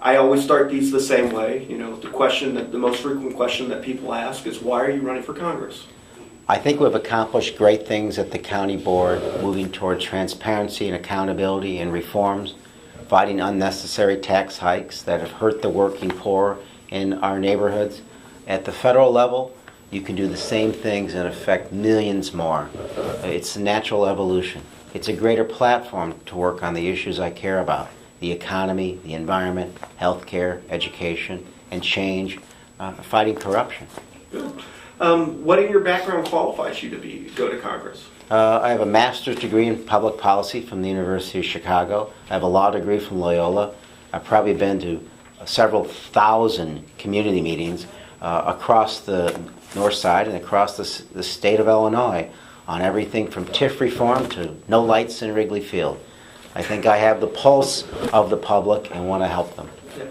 I always start these the same way. You know, the most frequent question that people ask is, why are you running for Congress? I think we've accomplished great things at the county board, moving toward transparency and accountability and reforms, fighting unnecessary tax hikes that have hurt the working poor in our neighborhoods. At the federal level, you can do the same things and affect millions more. It's a natural evolution. It's a greater platform to work on the issues I care about: the economy, the environment, healthcare, education, and change, fighting corruption. Good. What in your background qualifies you to go to Congress? I have a master's degree in public policy from the University of Chicago. I have a law degree from Loyola. I've probably been to several thousand community meetings across the north side and across the state of Illinois on everything from TIF reform to no lights in Wrigley Field. I think I have the pulse of the public and want to help them. Yeah.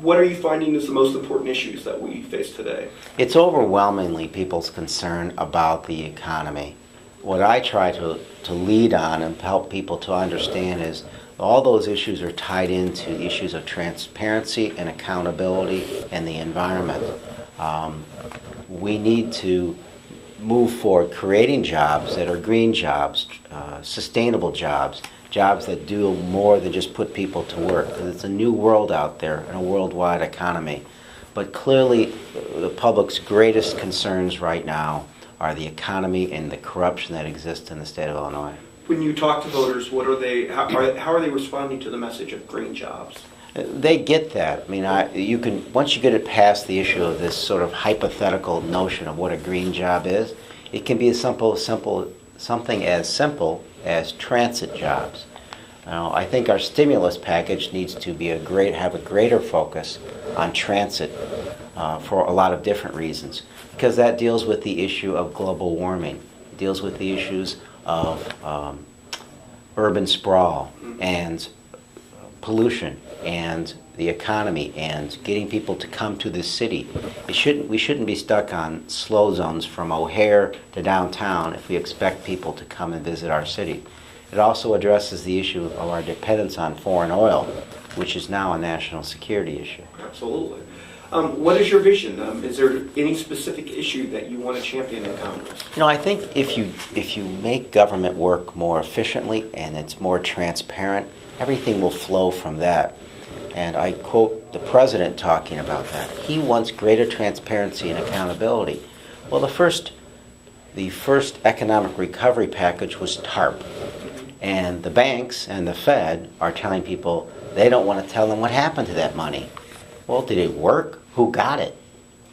What are you finding is the most important issues that we face today? It's overwhelmingly people's concern about the economy. What I try to lead on and help people to understand is all those issues are tied into issues of transparency and accountability and the environment. We need to move forward creating jobs that are green jobs, sustainable jobs, jobs that do more than just put people to work. It's a new world out there and a worldwide economy. But clearly, the public's greatest concerns right now are the economy and the corruption that exists in the state of Illinois. When you talk to voters, how are they responding to the message of green jobs? They get that. I mean, once you get it past the issue of this sort of hypothetical notion of what a green job is, it can be something as simple as transit jobs. Now, I think our stimulus package needs to have a greater focus on transit for a lot of different reasons, because that deals with the issue of global warming. It deals with the issues of urban sprawl and pollution and the economy and getting people to come to this city. We shouldn't be stuck on slow zones from O'Hare to downtown if we expect people to come and visit our city. It also addresses the issue of our dependence on foreign oil, which is now a national security issue. Absolutely. What is your vision? Is there any specific issue that you want to champion in Congress? I think if you make government work more efficiently and it's more transparent, everything will flow from that. And I quote the president talking about that. He wants greater transparency and accountability. Well, the first economic recovery package was TARP. And the banks and the Fed are telling people they don't want to tell them what happened to that money. Well, did it work? Who got it?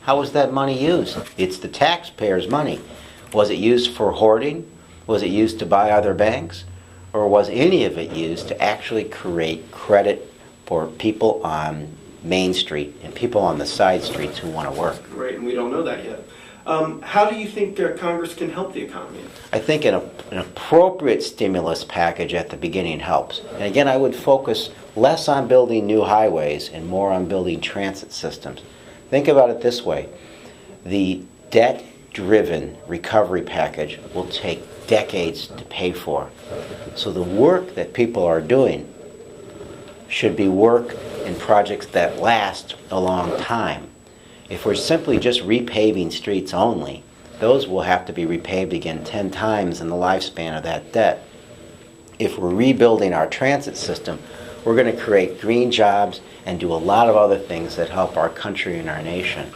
How was that money used? It's the taxpayers' money. Was it used for hoarding? Was it used to buy other banks? Or was any of it used to actually create credit for people on Main Street and people on the side streets who want to work? Right, and we don't know that yet. How do you think Congress can help the economy? I think an appropriate stimulus package at the beginning helps. And again, I would focus less on building new highways and more on building transit systems. Think about it this way. The debt-driven recovery package will take decades to pay for. So the work that people are doing should be work in projects that last a long time. If we're simply just repaving streets only, those will have to be repaved again 10 times in the lifespan of that debt. If we're rebuilding our transit system, we're going to create green jobs and do a lot of other things that help our country and our nation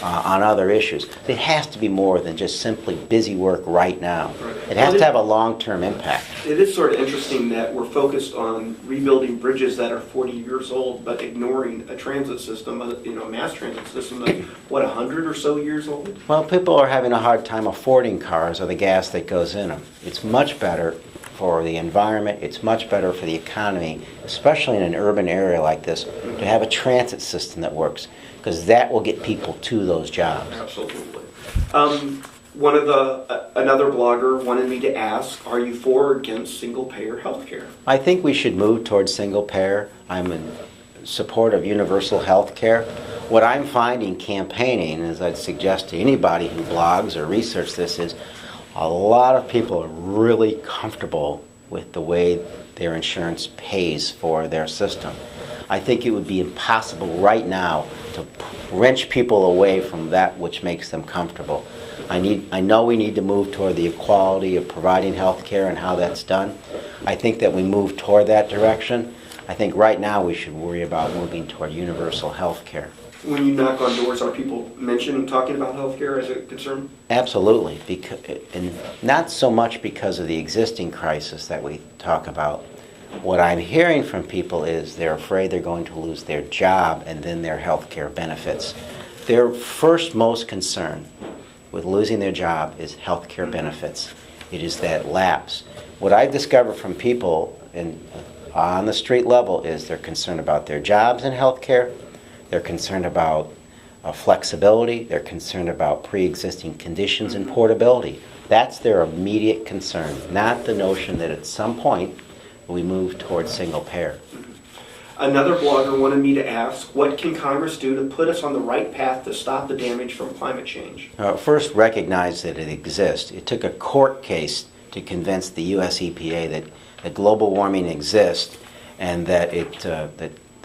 on other issues. It has to be more than just simply busy work right now. It has to have a long-term impact. It is sort of interesting that we're focused on rebuilding bridges that are 40 years old, but ignoring a transit system, a mass transit system that's, 100 or so years old? Well, people are having a hard time affording cars or the gas that goes in them. It's much better for the environment, it's much better for the economy, especially in an urban area like this, to have a transit system that works, because that will get people to those jobs. Absolutely. Another blogger wanted me to ask, are you for or against single-payer health care? I think we should move towards single-payer. I'm in support of universal health care. What I'm finding campaigning, as I'd suggest to anybody who blogs or research this, is a lot of people are really comfortable with the way their insurance pays for their system. I think it would be impossible right now to wrench people away from that which makes them comfortable. I know we need to move toward the equality of providing health care and how that's done. I think that we move toward that direction. I think right now we should worry about moving toward universal health care. When you knock on doors, are people talking about healthcare as a concern? Absolutely, and not so much because of the existing crisis that we talk about. What I'm hearing from people is they're afraid they're going to lose their job and then their health care benefits. Their first most concern with losing their job is health care benefits. It is that lapse. What I've discovered from people on the street level is they're concerned about their jobs in health care. They're concerned about flexibility. They're concerned about pre-existing conditions and portability. That's their immediate concern, not the notion that at some point we move towards single payer. Another blogger wanted me to ask, what can Congress do to put us on the right path to stop the damage from climate change? First, recognize that it exists. It took a court case to convince the U.S. EPA that global warming exists and that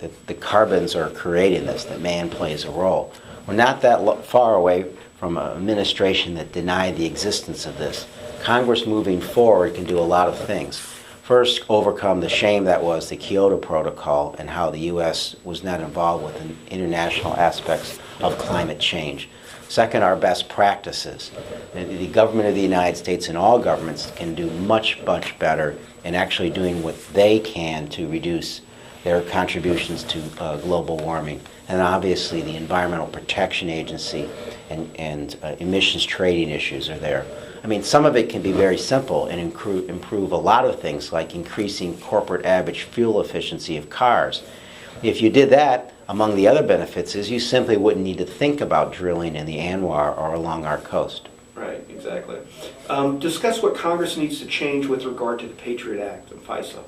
that the carbons are creating this, that man plays a role. We're not that far away from an administration that denied the existence of this. Congress moving forward can do a lot of things. First, overcome the shame that was the Kyoto Protocol and how the U.S. was not involved with the international aspects of climate change. Second, our best practices. The government of the United States and all governments can do much, much better in actually doing what they can to reduce their contributions to global warming. And obviously the Environmental Protection Agency and emissions trading issues are there. I mean, some of it can be very simple and improve a lot of things, like increasing corporate average fuel efficiency of cars. If you did that, among the other benefits is you simply wouldn't need to think about drilling in the Anwar or along our coast. Right, exactly. Discuss what Congress needs to change with regard to the Patriot Act and FISA.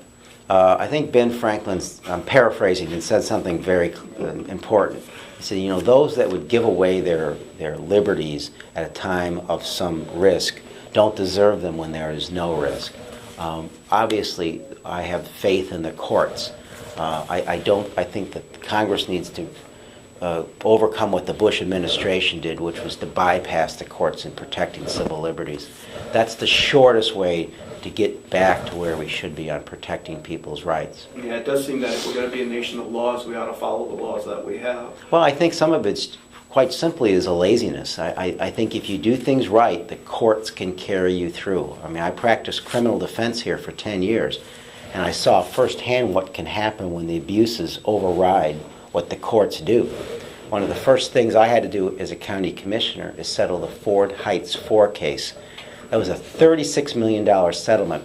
I think Ben Franklin's, I'm paraphrasing, and said something very important. He said, you know, those that would give away their liberties at a time of some risk don't deserve them when there is no risk. Obviously, I have faith in the courts. I think that Congress needs to overcome what the Bush administration did, which was to bypass the courts in protecting civil liberties. That's the shortest way to get back to where we should be on protecting people's rights. Yeah, it does seem that if we're going to be a nation of laws, we ought to follow the laws that we have. Well, I think some of it's quite simply is a laziness. I think if you do things right, the courts can carry you through. I mean, I practiced criminal defense here for 10 years, and I saw firsthand what can happen when the abuses override what the courts do. One of the first things I had to do as a county commissioner is settle the Ford Heights 4 case. That was a $36 million settlement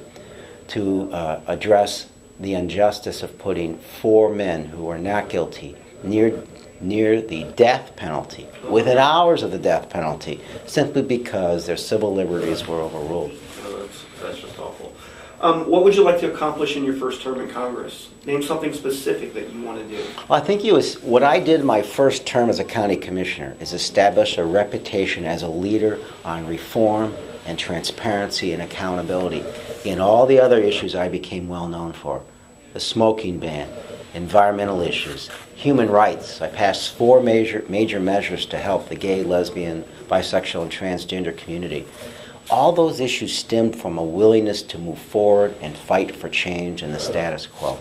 to address the injustice of putting 4 men who were not guilty near the death penalty, within hours of the death penalty, simply because their civil liberties were overruled. Oh, that's just awful. What would you like to accomplish in your first term in Congress? Name something specific that you want to do. Well, I think what I did my first term as a county commissioner is establish a reputation as a leader on reform and transparency and accountability in all the other issues I became well known for. The smoking ban, environmental issues, human rights. I passed 4 major measures to help the gay, lesbian, bisexual, and transgender community. All those issues stemmed from a willingness to move forward and fight for change in the status quo.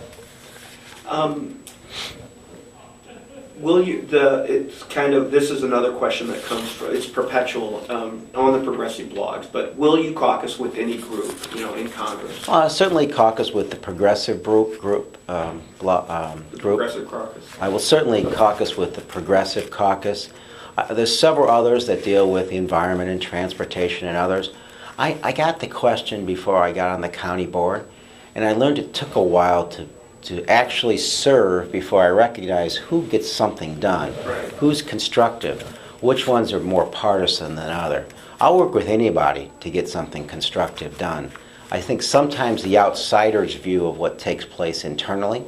This is another question that comes from, it's perpetual on the progressive blogs, but will you caucus with any group, in Congress? Certainly caucus with the progressive group. Progressive caucus. I will certainly caucus with the progressive caucus. There's several others that deal with the environment and transportation and others. I got the question before I got on the county board, and I learned it took a while to actually serve before I recognize who gets something done, right, who's constructive, which ones are more partisan than other. I'll work with anybody to get something constructive done. I think sometimes the outsider's view of what takes place internally,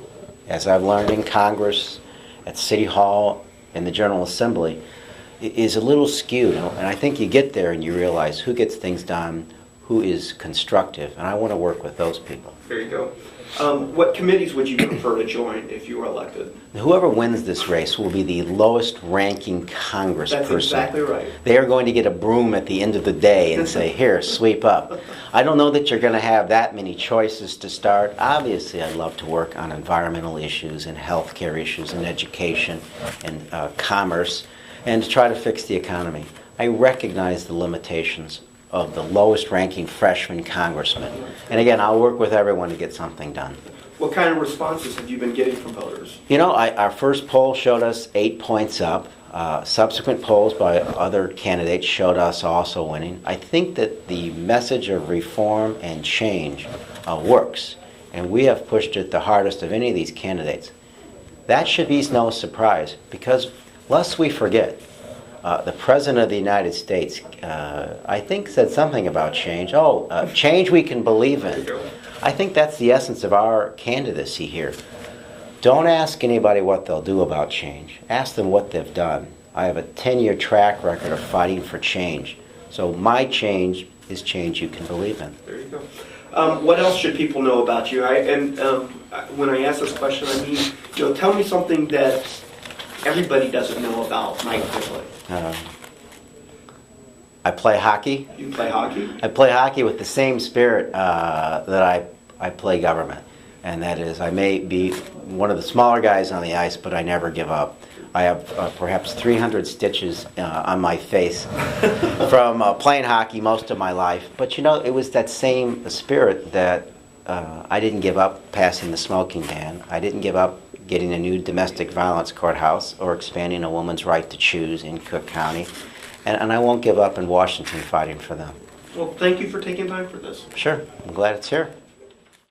as I've learned in Congress, at City Hall, in the General Assembly, is a little skewed. And I think you get there and you realize who gets things done, who is constructive, and I want to work with those people. There you go. What committees would you prefer to join if you were elected? Whoever wins this race will be the lowest ranking congressperson. That's exactly right. They are going to get a broom at the end of the day and say, here, sweep up. I don't know that you're going to have that many choices to start. Obviously, I'd love to work on environmental issues and healthcare issues and education and commerce and to try to fix the economy. I recognize the limitations of the lowest ranking freshman congressman. And again, I'll work with everyone to get something done. What kind of responses have you been getting from voters? You know, our first poll showed us 8 points up. Subsequent polls by other candidates showed us also winning. I think that the message of reform and change works, and we have pushed it the hardest of any of these candidates. That should be no surprise, because lest we forget, the President of the United States, I think, said something about change. Change we can believe in. I think that's the essence of our candidacy here. Don't ask anybody what they'll do about change. Ask them what they've done. I have a 10-year track record of fighting for change. So my change is change you can believe in. There you go. What else should people know about you? When I ask this question, I mean, tell me something that everybody doesn't know about Mike Quigley. I play hockey. You play hockey? I play hockey with the same spirit that I play government. And that is, I may be one of the smaller guys on the ice, but I never give up. I have perhaps 300 stitches on my face from playing hockey most of my life. But it was that same spirit that I didn't give up passing the smoking ban. I didn't give up getting a new domestic violence courthouse or expanding a woman's right to choose in Cook County. And I won't give up in Washington fighting for them. Well, thank you for taking time for this. Sure. I'm glad it's here.